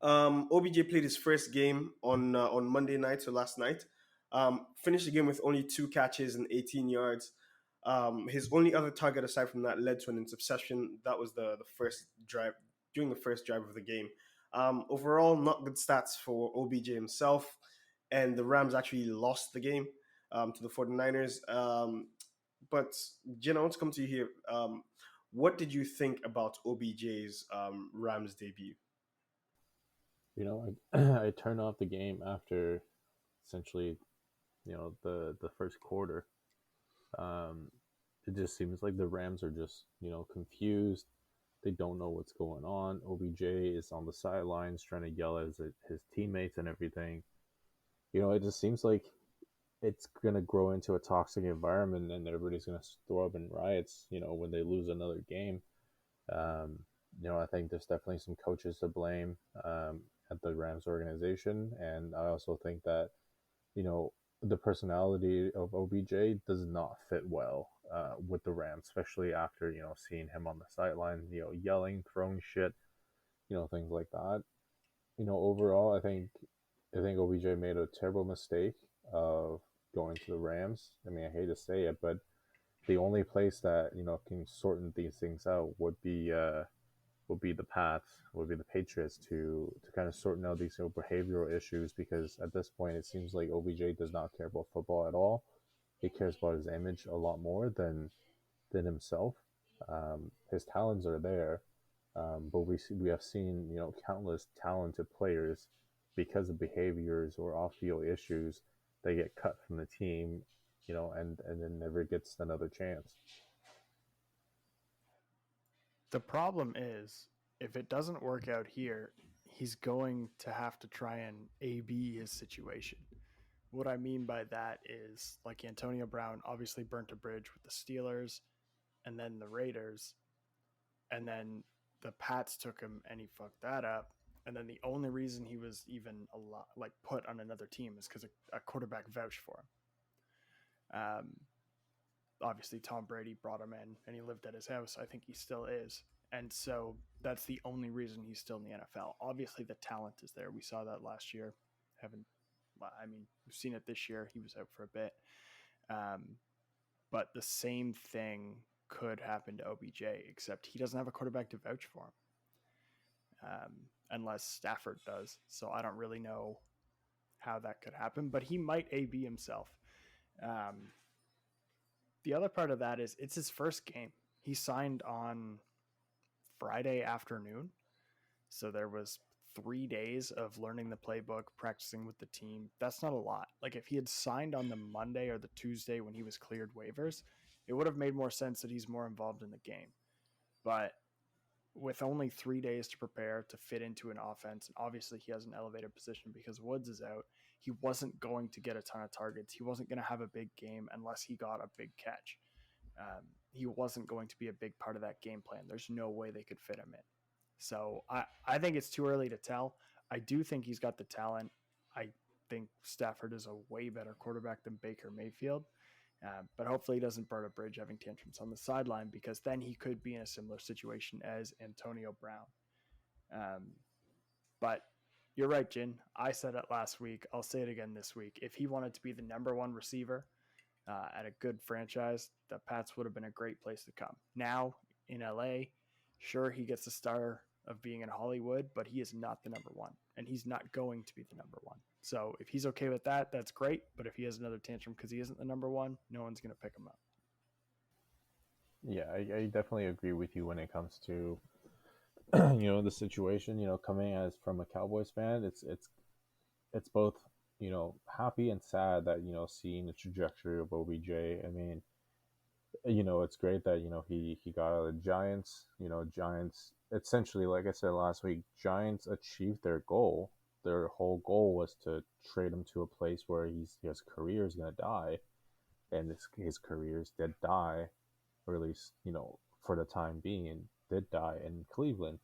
OBJ played his first game on Monday night, so last night. Finished the game with only 2 catches and 18 yards. His only other target aside from that led to an interception. That was the first drive during the first drive of the game. Overall, not good stats for OBJ himself, and the Rams actually lost the game to the 49ers. But Jen, I want to come to you here. What did you think about OBJ's Rams debut? I turned off the game after essentially, the first quarter. Um, it just seems like the Rams are just confused. They don't know what's going on. OBJ is on the sidelines trying to yell at his teammates and everything. It just seems like it's gonna grow into a toxic environment, and everybody's gonna throw up in riots. When they lose another game. I think there's definitely some coaches to blame at the Rams organization, and I also think that you know the personality of OBJ does not fit well with the Rams, especially after seeing him on the sideline, yelling, throwing shit, things like that. Overall, I think OBJ made a terrible mistake of going to the Rams. I mean, I hate to say it, but the only place that can sorting these things out would be the Pats, would be the Patriots to kind of sorting out these behavioral issues, because at this point it seems like OBJ does not care about football at all. He cares about his image a lot more than himself. His talents are there, but we have seen countless talented players because of behaviors or off field issues they get cut from the team, and then never gets another chance. The problem is, if it doesn't work out here, he's going to have to try and AB his situation. What I mean by that is, like, Antonio Brown obviously burnt a bridge with the Steelers and then the Raiders, and then the Pats took him and he fucked that up. And then the only reason he was even a lot like put on another team is because a quarterback vouched for him. Obviously, Tom Brady brought him in and he lived at his house. I think he still is. And so that's the only reason he's still in the NFL. Obviously, the talent is there. We saw that last year. Haven't, I mean, we've seen it this year. He was out for a bit. Um, but the same thing could happen to OBJ, except he doesn't have a quarterback to vouch for him, unless Stafford does. So I don't really know how that could happen, but he might AB himself. Um, the other part of that is it's his first game. He signed on Friday afternoon. So there was 3 days of learning the playbook, practicing with the team. That's not a lot. Like, if he had signed on the Monday or the Tuesday when he was cleared waivers, it would have made more sense that he's more involved in the game. But with only 3 days to prepare to fit into an offense, and obviously he has an elevated position because Woods is out, he wasn't going to get a ton of targets. He wasn't going to have a big game unless he got a big catch. He wasn't going to be a big part of that game plan. There's no way they could fit him in. So I think it's too early to tell. I do think he's got the talent. I think Stafford is a way better quarterback than Baker Mayfield. But hopefully he doesn't burn a bridge having tantrums on the sideline, because then he could be in a similar situation as Antonio Brown. Um, but you're right, Jin. I said it last week. I'll say it again this week. If he wanted to be the number one receiver at a good franchise, the Pats would have been a great place to come. Now in LA, sure, he gets the star of being in Hollywood, but he is not the number one, and he's not going to be the number one. So if he's okay with that, that's great. But if he has another tantrum because he isn't the number one, no one's going to pick him up. Yeah, I definitely agree with you when it comes to the situation. Coming as from a Cowboys fan, it's both happy and sad that seeing the trajectory of OBJ. I mean, it's great that he got out of the Giants. Giants essentially, like I said last week, Giants achieved their goal. Their whole goal was to trade him to a place where his career is going to die, and his careers did die, or at least for the time being, did die in Cleveland.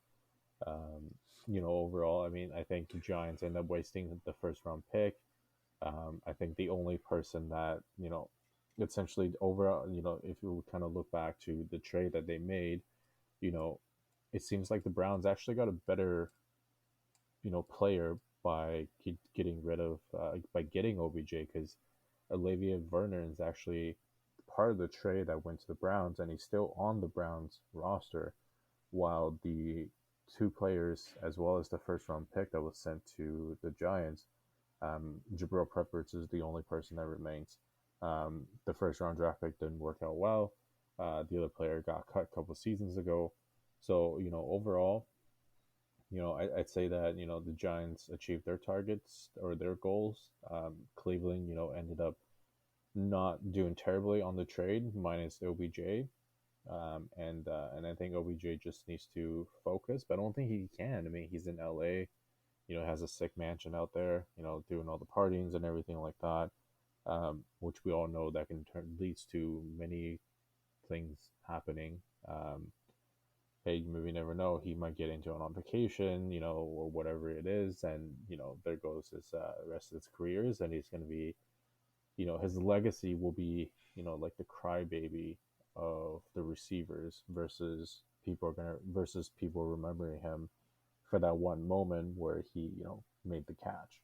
Overall, I mean, I think the Giants end up wasting the first round pick. I think the only person that essentially overall, if you kind of look back to the trade that they made, you know, it seems like the Browns actually got a better player by getting rid of by getting OBJ, because Olivia Vernon is actually part of the trade that went to the Browns, and he's still on the Browns roster, while the two players, as well as the first round pick that was sent to the Giants, Jabril Peppers is the only person that remains. The first round draft pick didn't work out well. The other player got cut a couple seasons ago. So, overall, I'd say that, the Giants achieved their targets or their goals. Cleveland, ended up not doing terribly on the trade, minus OBJ. And I think OBJ just needs to focus, but I don't think he can. I mean, he's in LA, has a sick mansion out there, doing all the partyings and everything like that, which we all know that can leads to many things happening. Hey, maybe never know. He might get into it on vacation, or whatever it is, and there goes his rest of his careers, and he's going to be, his legacy will be, like the crybaby of the receivers, versus people remembering him for that one moment where he, made the catch.